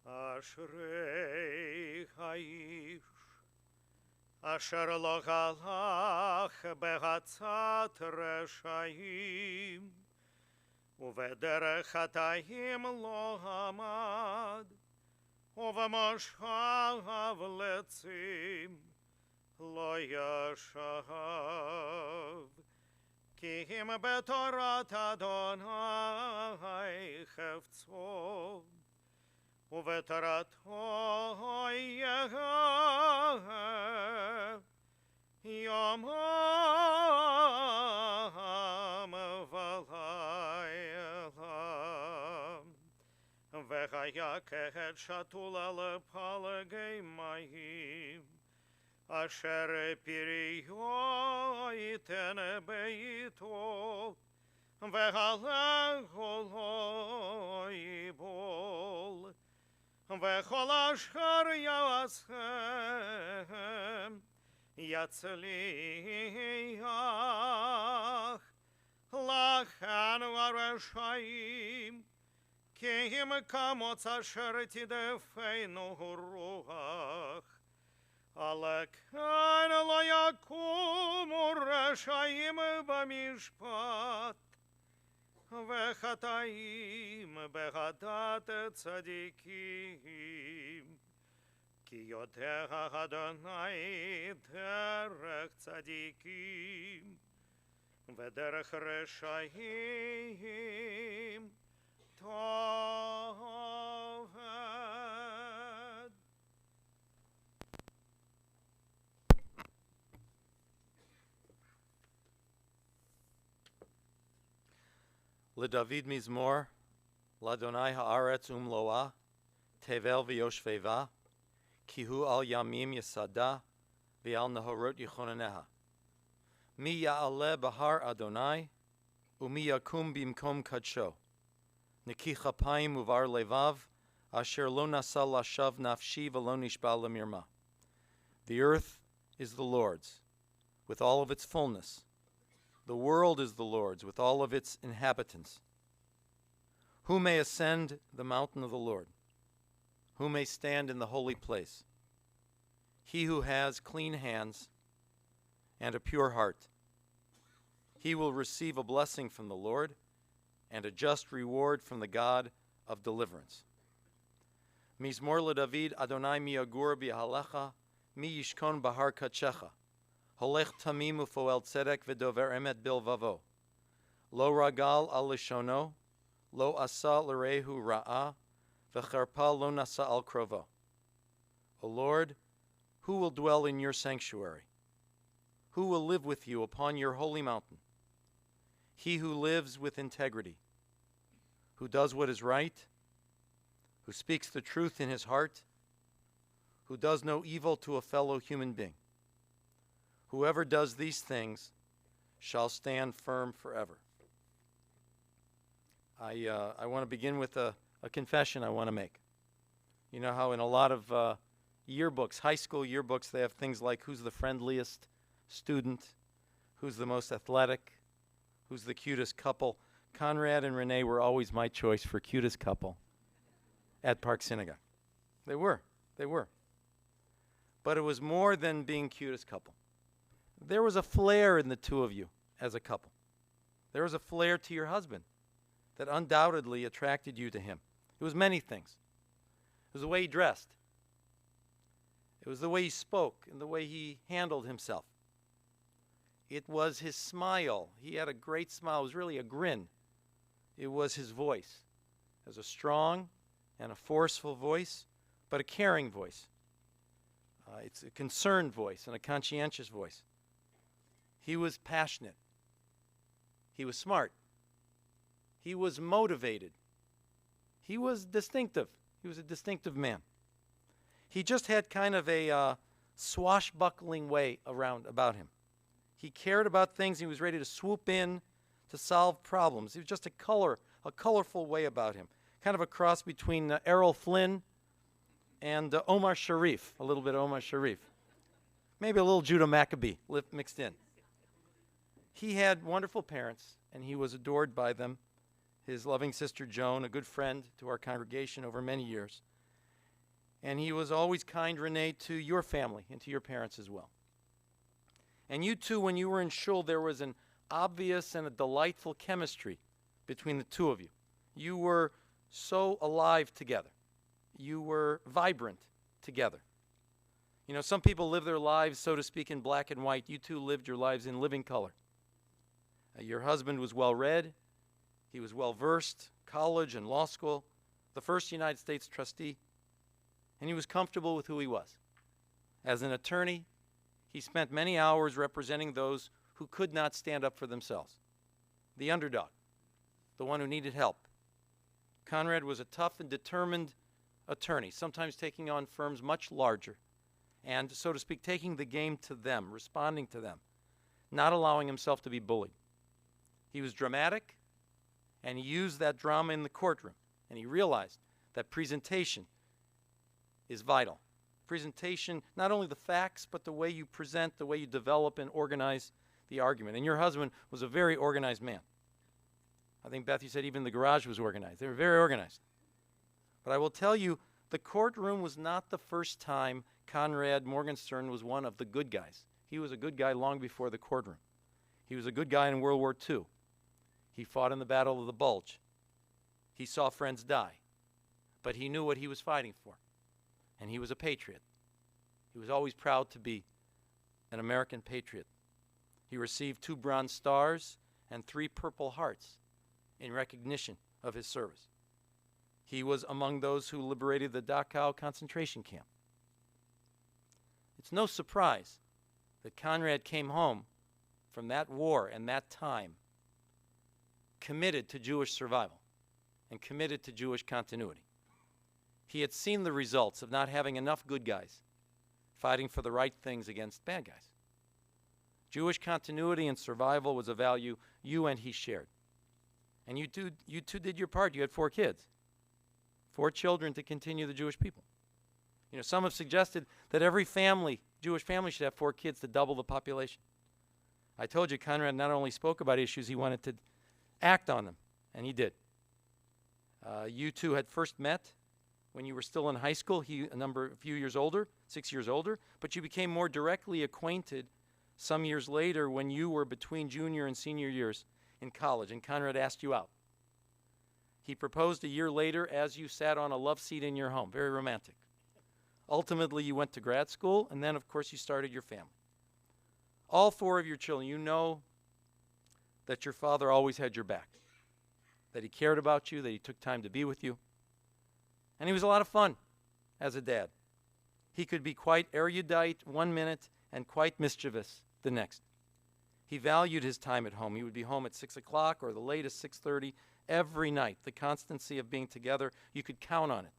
אשרי האיש אשר לא הלך בעצת רשעים ובדרך חטאים לא עמד ובמושב לצים לא ישב כי אם בתורת אדוני חפצו ובתורתו יחיה יומם ולילה והיה כעת שתול על פלגי מים אשר פריו ייתן ביתו והלכו לא ייבול וכל אשר יעשם יצליח לכן הרשעים כי אם כמוץ אשר תדפנו רוח על כן לא יקומו רשעים במשפט וחטאים בהדת צדיקים כי יודע אדוני דרך צדיקים ודרך רשעים תאבד. לדוד מזמור, לאדוני הארץ ומלואה, תבל ויושביה, כי הוא על ימים יסדה, ועל נהרות יכונניה. מי יעלה בהר אדוני, ומי יקום במקום קדשו. נקי כפיים ובר לבב, אשר לא נשא לשווא נפשי ולא נשבע למרמה. The earth is the Lord's, with all of its fullness. The world is the Lord's, with all of its inhabitants. Who may ascend the mountain of the Lord? Who may stand in the holy place? He who has clean hands and a pure heart. He will receive a blessing from the Lord and a just reward from the God of deliverance. Mizmor LeDavid, Adonai mi yagur b'halecha, mi yishkon bahar kadshecha. Holech tamim ufoel tzedek v'dover emet bilvavo. Lo ragal al lishono, lo asa l'rehu ra'ah, v'cherpa lo nasa al krovo. O Lord, who will dwell in your sanctuary? Who will live with you upon your holy mountain? He who lives with integrity, who does what is right, who speaks the truth in his heart, who does no evil to a fellow human being. Whoever does these things shall stand firm forever. I want to begin with a confession I want to make. You know how in a lot of yearbooks, high school yearbooks, they have things like who's the friendliest student, who's the most athletic, who's the cutest couple. Conrad and Renee were always my choice for cutest couple at Park Synagogue. They were. But it was more than being cutest couple. There was a flair in the two of you as a couple. There was a flair to your husband that undoubtedly attracted you to him. It was many things. It was the way he dressed. It was the way he spoke and the way he handled himself. It was his smile. He had a great smile. It was really a grin. It was his voice. It was a strong and a forceful voice, but a caring voice. It's a concerned voice and a conscientious voice. He was passionate. He was smart. He was motivated. He was distinctive. He was a distinctive man. He just had kind of a swashbuckling way about him. He cared about things. He was ready to swoop in to solve problems. He was just a colorful way about him. Kind of a cross between Errol Flynn and Omar Sharif, a little bit of Omar Sharif. Maybe a little Judah Maccabee mixed in. He had wonderful parents, and he was adored by them, his loving sister Joan, a good friend to our congregation over many years. And he was always kind, Renee, to your family and to your parents as well. And you two, when you were in shul, there was an obvious and a delightful chemistry between the two of you. You were so alive together. You were vibrant together. You know, some people live their lives, so to speak, in black and white. You two lived your lives in living color. Your husband was well-read. He was well-versed, college and law school, the first United States trustee, and he was comfortable with who he was. As an attorney, he spent many hours representing those who could not stand up for themselves, the underdog, the one who needed help. Conrad was a tough and determined attorney, sometimes taking on firms much larger and, so to speak, taking the game to them, responding to them, not allowing himself to be bullied. He was dramatic, and he used that drama in the courtroom, and he realized that presentation is vital. Presentation, not only the facts, but the way you present, the way you develop and organize the argument. And your husband was a very organized man. I think, Beth, you said even the garage was organized. They were very organized. But I will tell you, the courtroom was not the first time Conrad Morgenstern was one of the good guys. He was a good guy long before the courtroom. He was a good guy in World War II. He fought in the Battle of the Bulge. He saw friends die. But he knew what he was fighting for. And he was a patriot. He was always proud to be an American patriot. He received 2 Bronze Stars and 3 Purple Hearts in recognition of his service. He was among those who liberated the Dachau concentration camp. It's no surprise that Conrad came home from that war and that time committed to Jewish survival and committed to Jewish continuity. He had seen the results of not having enough good guys fighting for the right things against bad guys. Jewish continuity and survival was a value you and he shared. And you two did your part. You had 4 kids, 4 children to continue the Jewish people. You know, some have suggested that every family, Jewish family, should have 4 kids to double the population. I told you Conrad not only spoke about issues, he wanted to act on them, and he did. You two had first met when you were still in high school. He a few years older, 6 years older, but you became more directly acquainted some years later when you were between junior and senior years in college, and Conrad asked you out. He proposed a year later as you sat on a love seat in your home. Very romantic. Ultimately, you went to grad school, and then, of course, you started your family. All 4 of your children, you know that your father always had your back, that he cared about you, that he took time to be with you. And he was a lot of fun as a dad. He could be quite erudite one minute and quite mischievous the next. He valued his time at home. He would be home at 6 o'clock or the latest 6:30 every night. The constancy of being together, you could count on it.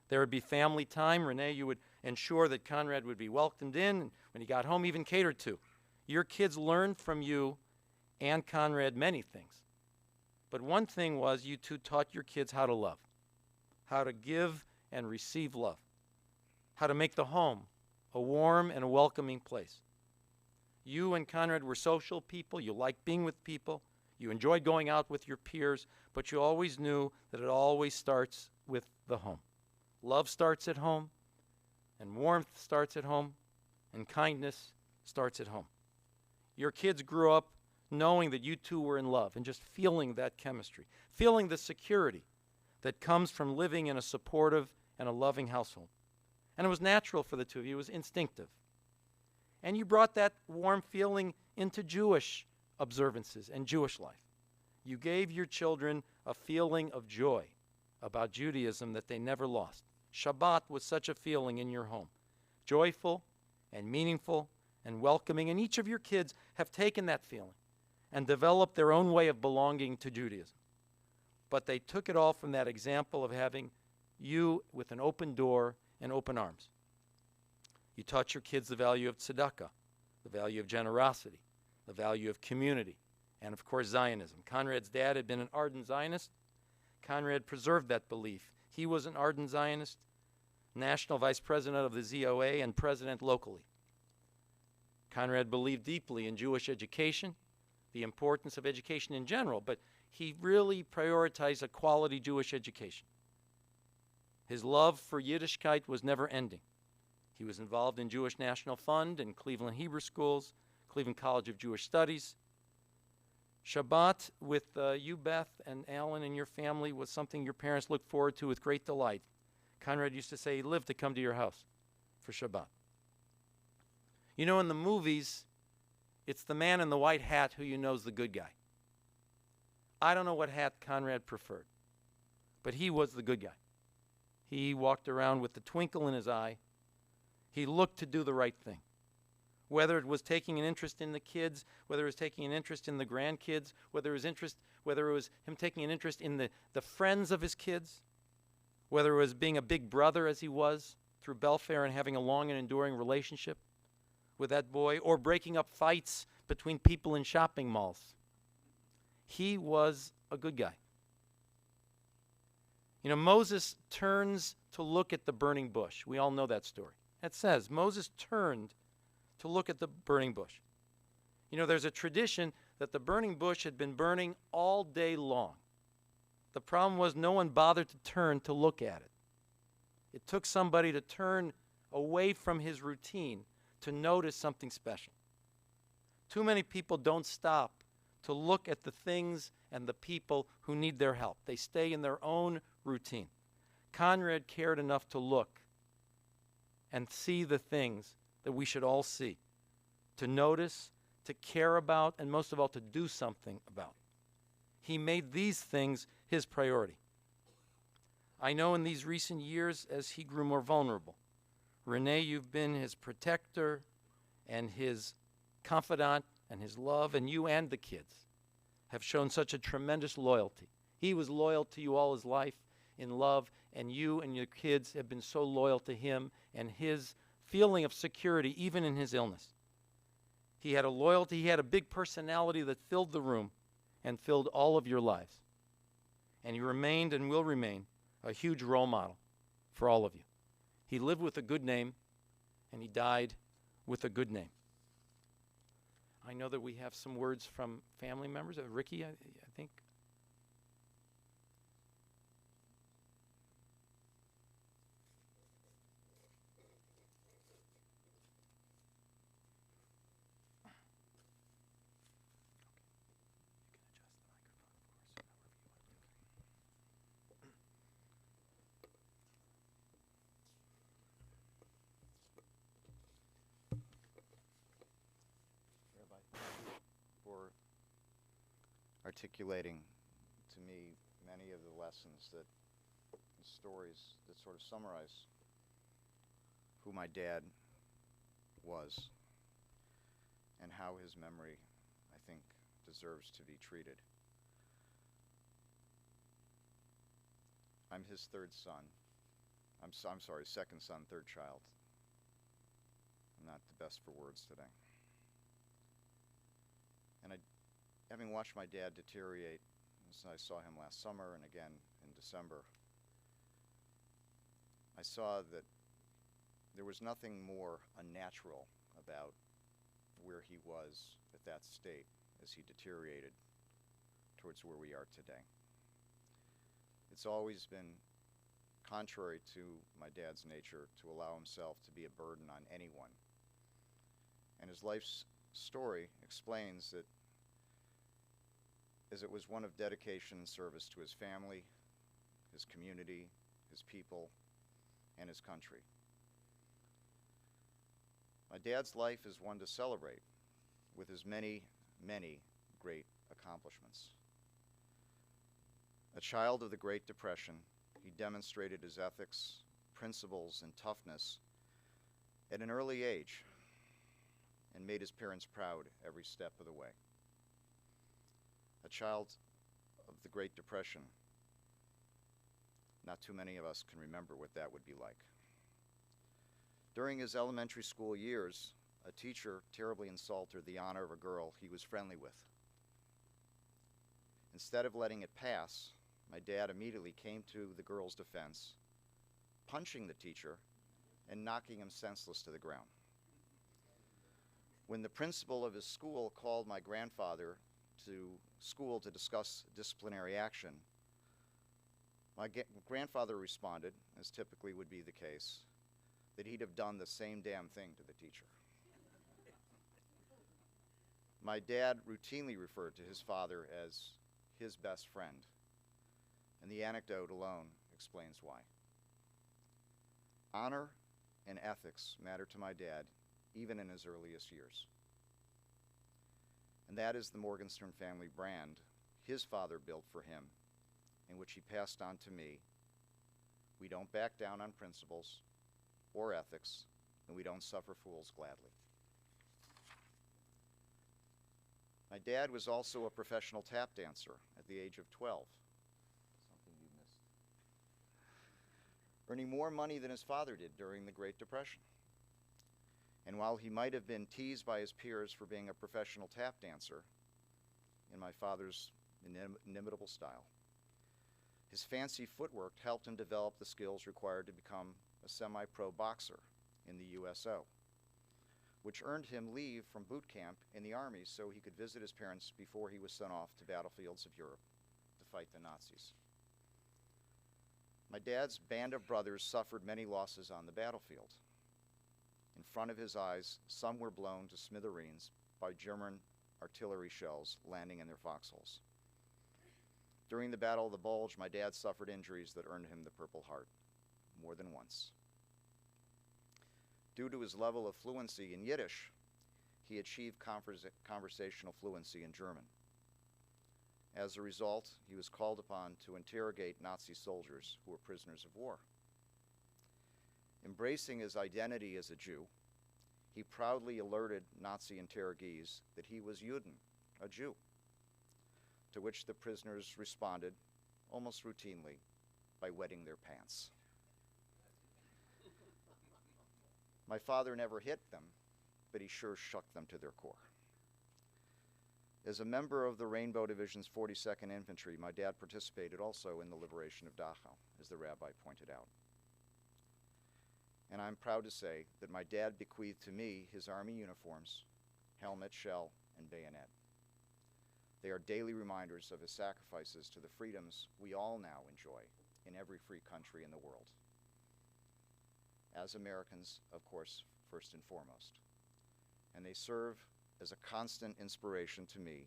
There would be family time. Renee, you would ensure that Conrad would be welcomed in, and when he got home, even catered to. Your kids learned from you and Conrad many things. But one thing was you two taught your kids how to love, how to give and receive love, how to make the home a warm and a welcoming place. You and Conrad were social people. You liked being with people. You enjoyed going out with your peers, but you always knew that it always starts with the home. Love starts at home, and warmth starts at home, and kindness starts at home. Your kids grew up knowing that you two were in love and just feeling that chemistry, feeling the security that comes from living in a supportive and a loving household. And it was natural for the two of you. It was instinctive. And you brought that warm feeling into Jewish observances and Jewish life. You gave your children a feeling of joy about Judaism that they never lost. Shabbat was such a feeling in your home, joyful and meaningful and welcoming. And each of your kids have taken that feeling and developed their own way of belonging to Judaism. But they took it all from that example of having you with an open door and open arms. You taught your kids the value of tzedakah, the value of generosity, the value of community, and of course Zionism. Conrad's dad had been an ardent Zionist. Conrad preserved that belief. He was an ardent Zionist, national vice president of the ZOA and president locally. Conrad believed deeply in Jewish education, the importance of education in general, but he really prioritized a quality Jewish education. His love for Yiddishkeit was never ending. He was involved in Jewish National Fund and Cleveland Hebrew Schools, Cleveland College of Jewish Studies. Shabbat with you, Beth, and Alan and your family was something your parents looked forward to with great delight. Conrad used to say he lived to come to your house for Shabbat. You know, in the movies, it's the man in the white hat who you know is the good guy. I don't know what hat Conrad preferred, but he was the good guy. He walked around with the twinkle in his eye. He looked to do the right thing. Whether it was taking an interest in the kids, whether it was taking an interest in the grandkids, whether it was him taking an interest in the friends of his kids, whether it was being a big brother as he was through Belfair and having a long and enduring relationship with that boy, or breaking up fights between people in shopping malls. He was a good guy. You know, Moses turns to look at the burning bush. We all know that story. It says Moses turned to look at the burning bush. You know, there's a tradition that the burning bush had been burning all day long. The problem was no one bothered to turn to look at it. It took somebody to turn away from his routine to notice something special. Too many people don't stop to look at the things and the people who need their help. They stay in their own routine. Conrad cared enough to look and see the things that we should all see, to notice, to care about, and most of all, to do something about. He made these things his priority. I know in these recent years, as he grew more vulnerable, Renee, you've been his protector and his confidant and his love, and you and the kids have shown such a tremendous loyalty. He was loyal to you all his life in love, and you and your kids have been so loyal to him and his feeling of security, even in his illness. He had a loyalty, he had a big personality that filled the room and filled all of your lives. And he remained and will remain a huge role model for all of you. He lived with a good name, and he died with a good name. I know that we have some words from family members. Ricky, I think. For articulating to me many of the lessons that stories that sort of summarize who my dad was and how his memory, I think, deserves to be treated. I'm his third son. I'm sorry, second son, third child. I'm not the best for words today. And having watched my dad deteriorate, as I saw him last summer and again in December, I saw that there was nothing more unnatural about where he was at that state as he deteriorated towards where we are today. It's always been contrary to my dad's nature to allow himself to be a burden on anyone. And his life's story explains that as it was one of dedication and service to his family, his community, his people, and his country. My dad's life is one to celebrate with his many, many great accomplishments. A child of the Great Depression, he demonstrated his ethics, principles, and toughness at an early age and made his parents proud every step of the way. A child of the Great Depression, not too many of us can remember what that would be like. During his elementary school years, a teacher terribly insulted the honor of a girl he was friendly with. Instead of letting it pass, my dad immediately came to the girl's defense, punching the teacher and knocking him senseless to the ground. When the principal of his school called my grandfather to school to discuss disciplinary action, my grandfather responded, as typically would be the case, that he'd have done the same damn thing to the teacher. My dad routinely referred to his father as his best friend, and the anecdote alone explains why. Honor and ethics mattered to my dad even in his earliest years. And that is the Morgenstern family brand his father built for him, in which he passed on to me. We don't back down on principles or ethics, and we don't suffer fools gladly. My dad was also a professional tap dancer at the age of 12. Something you missed. Earning more money than his father did during the Great Depression. And while he might have been teased by his peers for being a professional tap dancer, in my father's inimitable style, his fancy footwork helped him develop the skills required to become a semi-pro boxer in the USO, which earned him leave from boot camp in the Army so he could visit his parents before he was sent off to battlefields of Europe to fight the Nazis. My dad's band of brothers suffered many losses on the battlefield. In front of his eyes, some were blown to smithereens by German artillery shells landing in their foxholes. During the Battle of the Bulge, my dad suffered injuries that earned him the Purple Heart more than once. Due to his level of fluency in Yiddish, he achieved conversational fluency in German. As a result, he was called upon to interrogate Nazi soldiers who were prisoners of war. Embracing his identity as a Jew, he proudly alerted Nazi interrogees that he was Juden, a Jew, to which the prisoners responded almost routinely by wetting their pants. My father never hit them, but he sure shook them to their core. As a member of the Rainbow Division's 42nd Infantry, my dad participated also in the liberation of Dachau, as the rabbi pointed out. And I'm proud to say that my dad bequeathed to me his Army uniforms, helmet, shell, and bayonet. They are daily reminders of his sacrifices to the freedoms we all now enjoy in every free country in the world. As Americans, of course, first and foremost. And they serve as a constant inspiration to me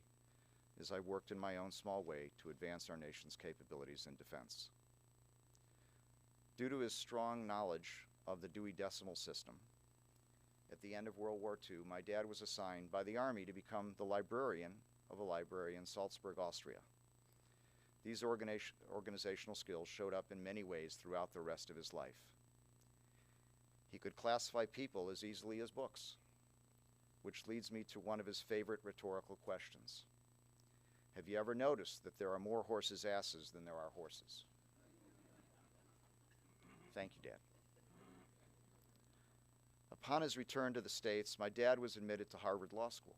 as I worked in my own small way to advance our nation's capabilities in defense. Due to his strong knowledge of the Dewey Decimal System, at the end of World War II, my dad was assigned by the Army to become the librarian of a library in Salzburg, Austria. These organizational skills showed up in many ways throughout the rest of his life. He could classify people as easily as books, which leads me to one of his favorite rhetorical questions. Have you ever noticed that there are more horses' asses than there are horses? Thank you, Dad. Upon his return to the States, my dad was admitted to Harvard Law School.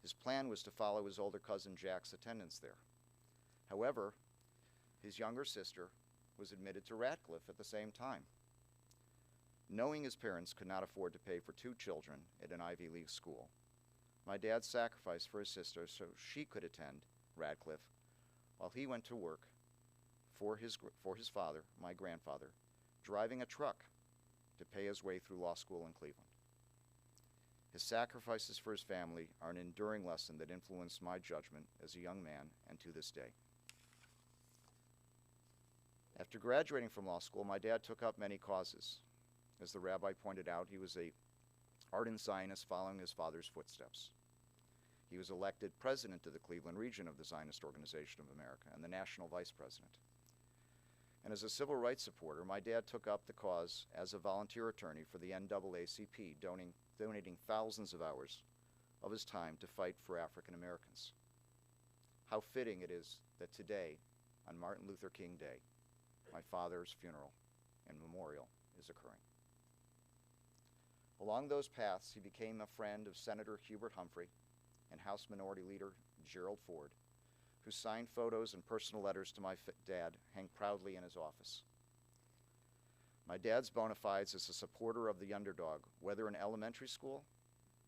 His plan was to follow his older cousin Jack's attendance there. However, his younger sister was admitted to Radcliffe at the same time. Knowing his parents could not afford to pay for two children at an Ivy League school, my dad sacrificed for his sister so she could attend Radcliffe while he went to work for his father, my grandfather, driving a truck to pay his way through law school in Cleveland. His sacrifices for his family are an enduring lesson that influenced my judgment as a young man and to this day. After graduating from law school, my dad took up many causes. As the rabbi pointed out, he was an ardent Zionist following his father's footsteps. He was elected president of the Cleveland region of the Zionist Organization of America and the national vice president. And as a civil rights supporter, my dad took up the cause as a volunteer attorney for the NAACP, donating thousands of hours of his time to fight for African Americans. How fitting it is that today, on Martin Luther King Day, my father's funeral and memorial is occurring. Along those paths, he became a friend of Senator Hubert Humphrey and House Minority Leader Gerald Ford, whose signed photos and personal letters to my dad hang proudly in his office. My dad's bona fides as a supporter of the underdog, whether in elementary school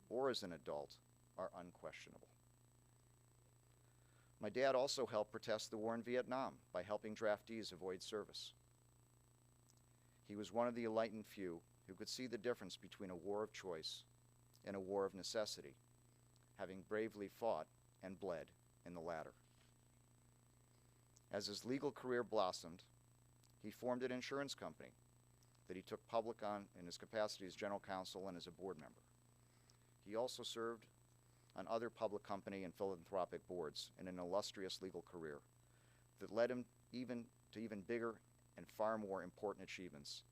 or as an adult, are unquestionable. My dad also helped protest the war in Vietnam by helping draftees avoid service. He was one of the enlightened few who could see the difference between a war of choice and a war of necessity, having bravely fought and bled in the latter. As his legal career blossomed, he formed an insurance company that he took public on in his capacity as general counsel and as a board member. He also served on other public company and philanthropic boards in an illustrious legal career that led him to even bigger and far more important achievements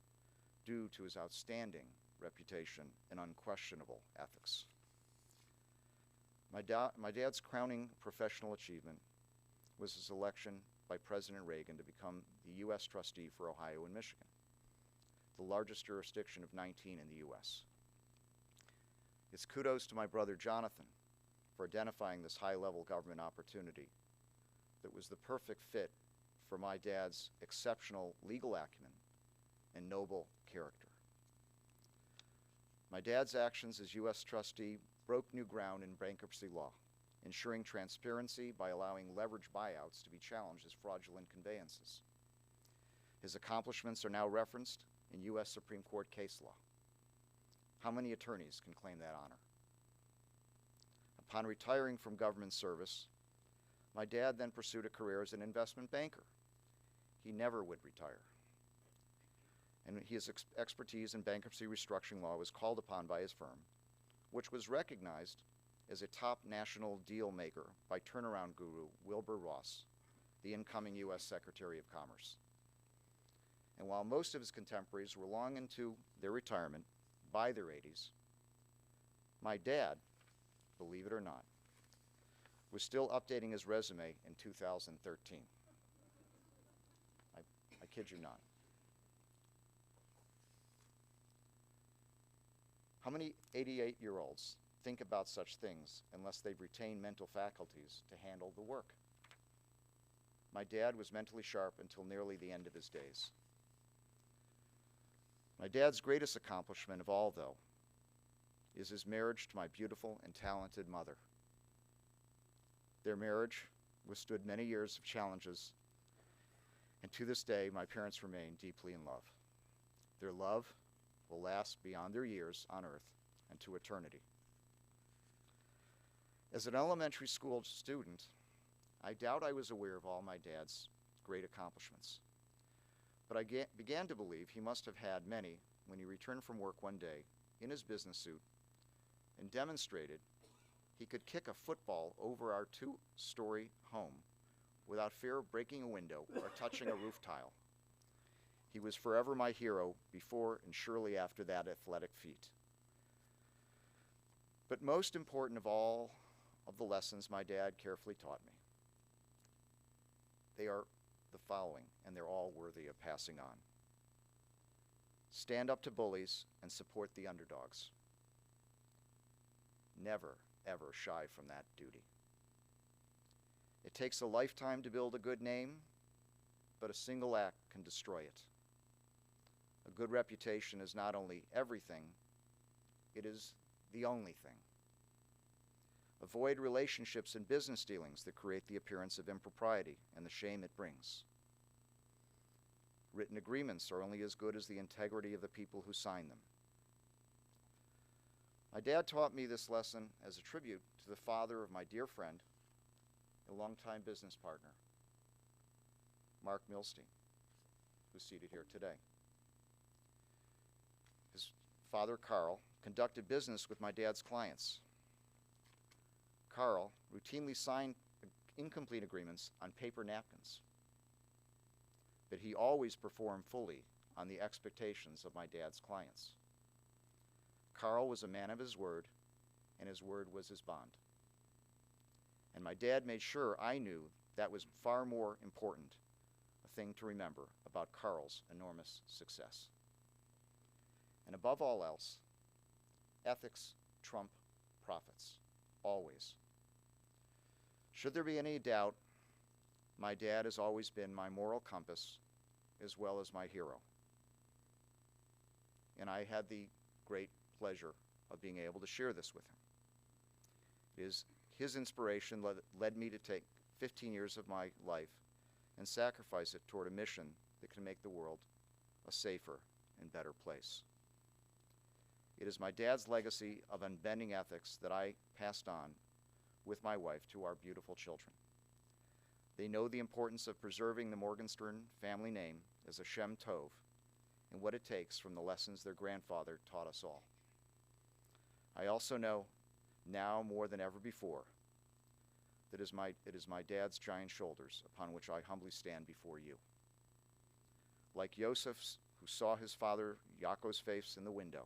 due to his outstanding reputation and unquestionable ethics. My dad's crowning professional achievement was his election by President Reagan to become the U.S. trustee for Ohio and Michigan, the largest jurisdiction of 19 in the U.S. It's kudos to my brother Jonathan for identifying this high-level government opportunity that was the perfect fit for my dad's exceptional legal acumen and noble character. My dad's actions as U.S. trustee broke new ground in bankruptcy law, ensuring transparency by allowing leveraged buyouts to be challenged as fraudulent conveyances. His accomplishments are now referenced in U.S. Supreme Court case law. How many attorneys can claim that honor? Upon retiring from government service, my dad then pursued a career as an investment banker. He never would retire. And his expertise in bankruptcy restructuring law was called upon by his firm, which was recognized as a top national deal maker by turnaround guru Wilbur Ross, the incoming U.S. Secretary of Commerce. And while most of his contemporaries were long into their retirement, by their 80s, my dad, believe it or not, was still updating his resume in 2013. I kid you not. How many 88-year-olds think about such things unless they've retained mental faculties to handle the work? My dad was mentally sharp until nearly the end of his days. My dad's greatest accomplishment of all, though, is his marriage to my beautiful and talented mother. Their marriage withstood many years of challenges, and to this day, my parents remain deeply in love. Their love will last beyond their years on earth and to eternity. As an elementary school student, I doubt I was aware of all my dad's great accomplishments. But I began to believe he must have had many when he returned from work one day in his business suit and demonstrated he could kick a football over our two-story home without fear of breaking a window or touching a roof tile. He was forever my hero before and surely after that athletic feat. But most important of all of the lessons my dad carefully taught me, they are the following, and they're all worthy of passing on. Stand up to bullies and support the underdogs. Never, ever shy from that duty. It takes a lifetime to build a good name, but a single act can destroy it. A good reputation is not only everything, it is the only thing. Avoid relationships and business dealings that create the appearance of impropriety and the shame it brings. Written agreements are only as good as the integrity of the people who sign them. My dad taught me this lesson as a tribute to the father of my dear friend, a longtime business partner, Mark Milstein, who's seated here today. His father, Carl, conducted business with my dad's clients. Carl routinely signed incomplete agreements on paper napkins, but he always performed fully on the expectations of my dad's clients. Carl was a man of his word, and his word was his bond. And my dad made sure I knew that was far more important, a thing to remember about Carl's enormous success. And above all else, ethics trump profits, always. Should there be any doubt, my dad has always been my moral compass as well as my hero. And I had the great pleasure of being able to share this with him. His inspiration led me to take 15 years of my life and sacrifice it toward a mission that can make the world a safer and better place. It is my dad's legacy of unbending ethics that I passed on with my wife to our beautiful children. They know the importance of preserving the Morgenstern family name as a Shem Tov and what it takes from the lessons their grandfather taught us all. I also know, now more than ever before, that it is my dad's giant shoulders upon which I humbly stand before you. Like Yosef, who saw his father Yaakov's face in the window,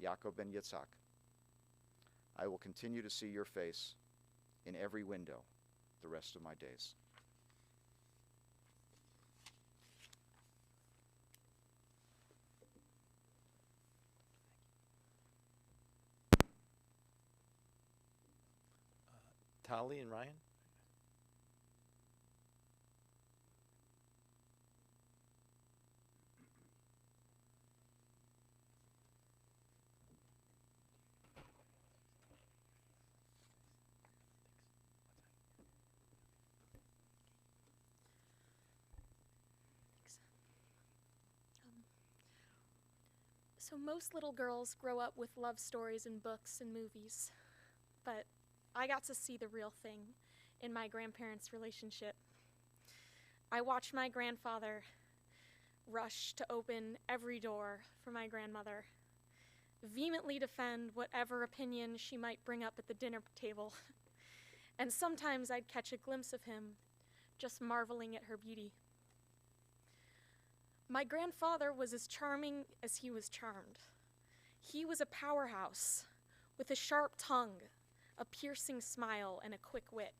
Yaakov ben Yitzhak, I will continue to see your face in every window the rest of my days. Tali and Ryan? So most little girls grow up with love stories in books and movies, but I got to see the real thing in my grandparents' relationship. I watched my grandfather rush to open every door for my grandmother, vehemently defend whatever opinion she might bring up at the dinner table, and sometimes I'd catch a glimpse of him just marveling at her beauty. My grandfather was as charming as he was charmed. He was a powerhouse with a sharp tongue, a piercing smile, and a quick wit.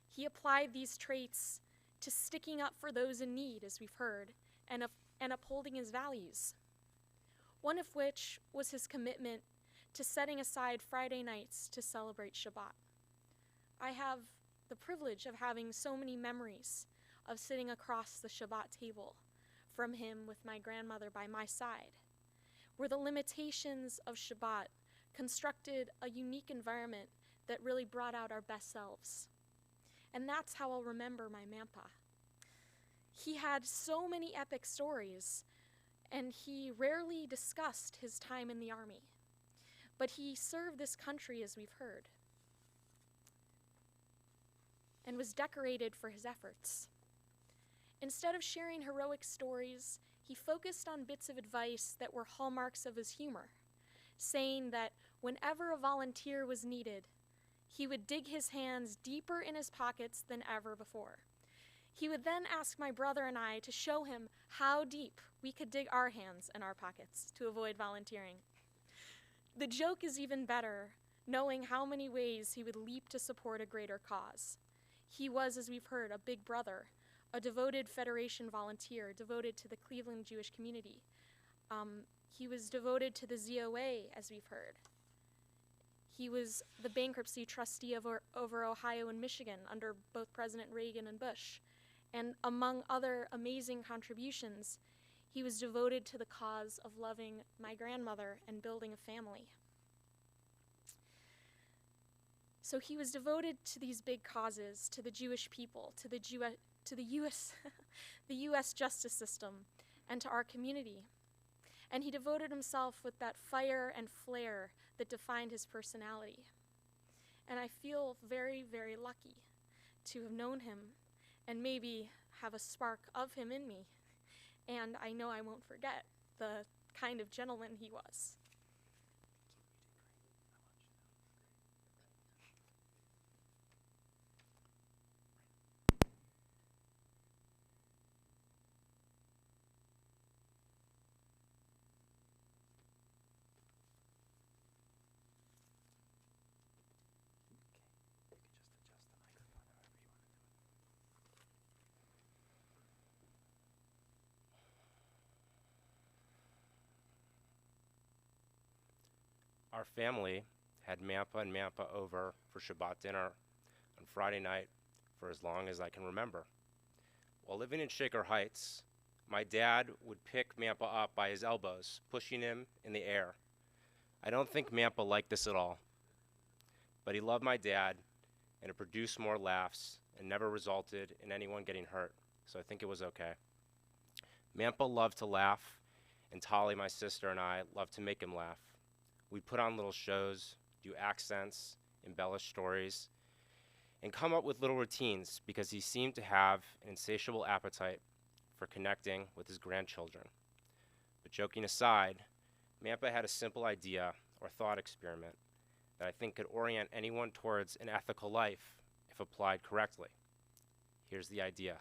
He applied these traits to sticking up for those in need, as we've heard, and upholding his values, one of which was his commitment to setting aside Friday nights to celebrate Shabbat. I have the privilege of having so many memories of sitting across the Shabbat table from him with my grandmother by my side, where the limitations of Shabbat constructed a unique environment that really brought out our best selves. And that's how I'll remember my Mampa. He had so many epic stories, and he rarely discussed his time in the army. But he served this country, as we've heard, and was decorated for his efforts. Instead of sharing heroic stories, he focused on bits of advice that were hallmarks of his humor, saying that whenever a volunteer was needed, he would dig his hands deeper in his pockets than ever before. He would then ask my brother and I to show him how deep we could dig our hands in our pockets to avoid volunteering. The joke is even better, knowing how many ways he would leap to support a greater cause. He was, as we've heard, a big brother, a devoted Federation volunteer, devoted to the Cleveland Jewish community. He was devoted to the ZOA, as we've heard. He was the bankruptcy trustee over Ohio and Michigan under both President Reagan and Bush. And among other amazing contributions, he was devoted to the cause of loving my grandmother and building a family. So he was devoted to these big causes, to the Jewish people, to the U.S. the U.S. justice system, and to our community. And he devoted himself with that fire and flair that defined his personality. And I feel very, very lucky to have known him and maybe have a spark of him in me. And I know I won't forget the kind of gentleman he was. Our family had Mampa and Mampa over for Shabbat dinner on Friday night for as long as I can remember. While living in Shaker Heights, my dad would pick Mampa up by his elbows, pushing him in the air. I don't think Mampa liked this at all, but he loved my dad, and it produced more laughs and never resulted in anyone getting hurt, so I think it was okay. Mampa loved to laugh, and Tali, my sister, and I loved to make him laugh. We'd put on little shows, do accents, embellish stories, and come up with little routines because he seemed to have an insatiable appetite for connecting with his grandchildren. But joking aside, Mampa had a simple idea or thought experiment that I think could orient anyone towards an ethical life if applied correctly. Here's the idea.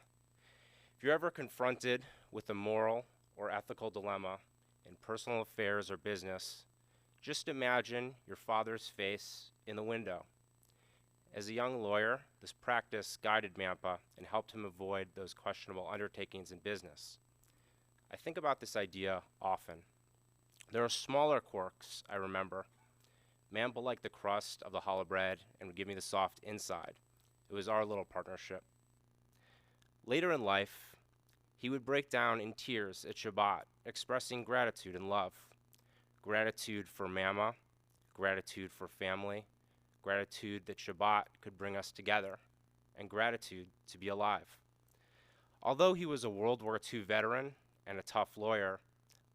If you're ever confronted with a moral or ethical dilemma in personal affairs or business, just imagine your father's face in the window. As a young lawyer, this practice guided Mampa and helped him avoid those questionable undertakings in business. I think about this idea often. There are smaller quirks I remember. Mampa liked the crust of the challah bread and would give me the soft inside. It was our little partnership. Later in life, he would break down in tears at Shabbat, expressing gratitude and love. Gratitude for Mama, gratitude for family, gratitude that Shabbat could bring us together, and gratitude to be alive. Although he was a World War II veteran and a tough lawyer,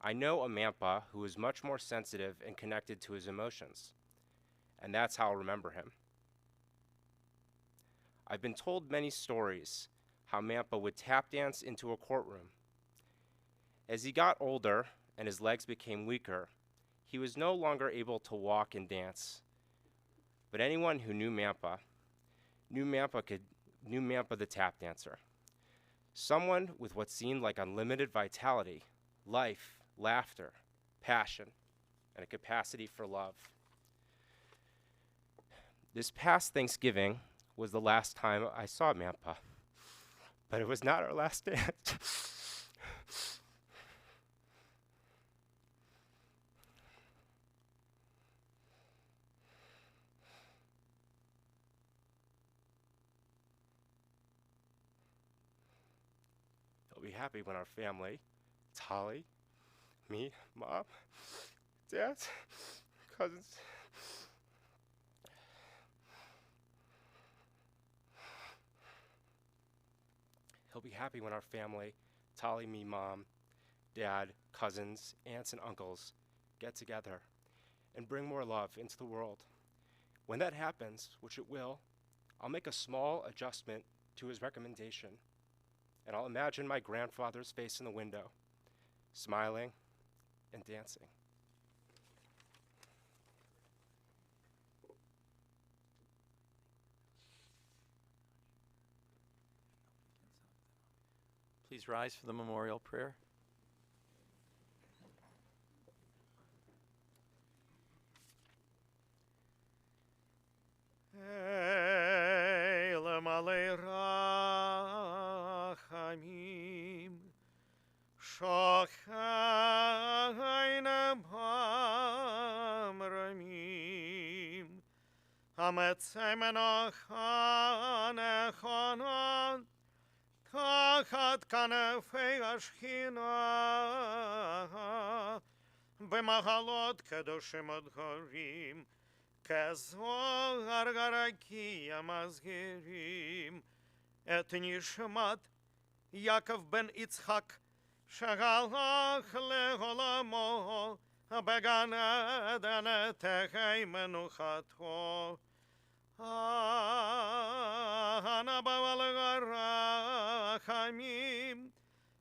I know a Mampa who was much more sensitive and connected to his emotions, and that's how I'll remember him. I've been told many stories how Mampa would tap dance into a courtroom. As he got older and his legs became weaker, he was no longer able to walk and dance. But anyone who knew Mampa knew Mampa the tap dancer. Someone with what seemed like unlimited vitality, life, laughter, passion, and a capacity for love. This past Thanksgiving was the last time I saw Mampa, but it was not our last dance. He'll be happy when our family, Tali, me, Mom, Dad, cousins, he'll be happy when our family, Tali, me, Mom, Dad, cousins, aunts, and uncles get together and bring more love into the world. When that happens, which it will, I'll make a small adjustment to his recommendation, and I'll imagine my grandfather's face in the window, smiling and dancing. Please rise for the memorial prayer. Eile malei rachamim, shochayne bamramim, hametzem enochanechonon, tachat kanefei ashchina, b'machalot kedoshim adharim, כזוהר גרקי המזהירים את נשמת יעקב בן יצחק שהלך לעולמו בגן עדן תחי מנוחתו אנא בא לרחמים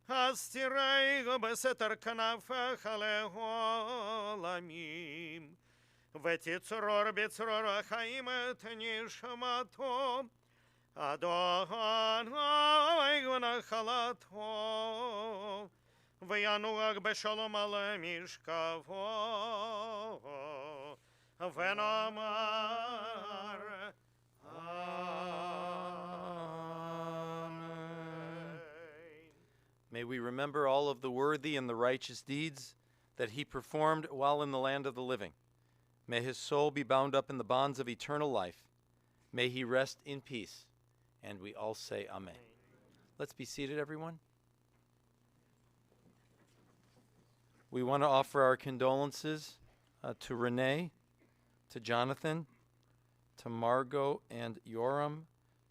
אז תראה בסתר כנפיך לעולמים ותצרור בצרור החיים את נשמתו, אדוני ונחלתו, וינוח בשלום על משכבו, ונאמר Amen. May we remember all of the worthy and the righteous deeds that he performed while in the land of the living. May his soul be bound up in the bonds of eternal life. May he rest in peace. And we all say Amen. Let's be seated, everyone. We want to offer our condolences to Renee, to Jonathan, to Margot and Yoram,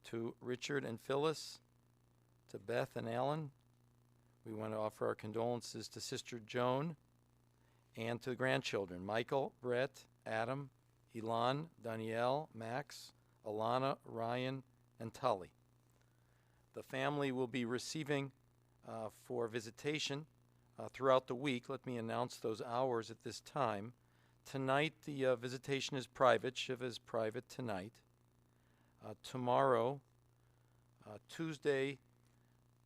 to Richard and Phyllis, to Beth and Alan. We want to offer our condolences to Sister Joan and to the grandchildren, Michael, Brett, Adam, Elon, Danielle, Max, Alana, Ryan, and Tully. The family will be receiving for visitation throughout the week. Let me announce those hours at this time. Tonight, the visitation is private. Shiva is private tonight. Tomorrow, Tuesday,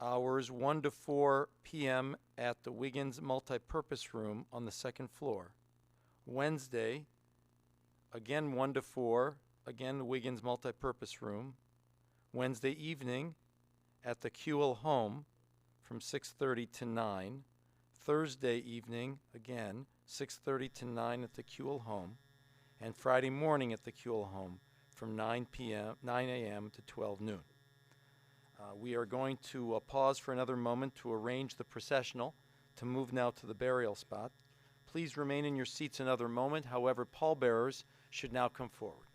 hours 1 to 4 p.m. at the Wiggins Multipurpose Room on the second floor. Wednesday, again 1 to 4, again the Wiggins Multipurpose Room. Wednesday evening at the Kuehl Home from 6:30 to 9. Thursday evening, again, 6:30 to 9 at the Kuehl Home. And Friday morning at the Kuehl Home from 9 a.m. to 12 noon. We are going to pause for another moment to arrange the processional to move now to the burial spot. Please remain in your seats another moment. However, pallbearers should now come forward.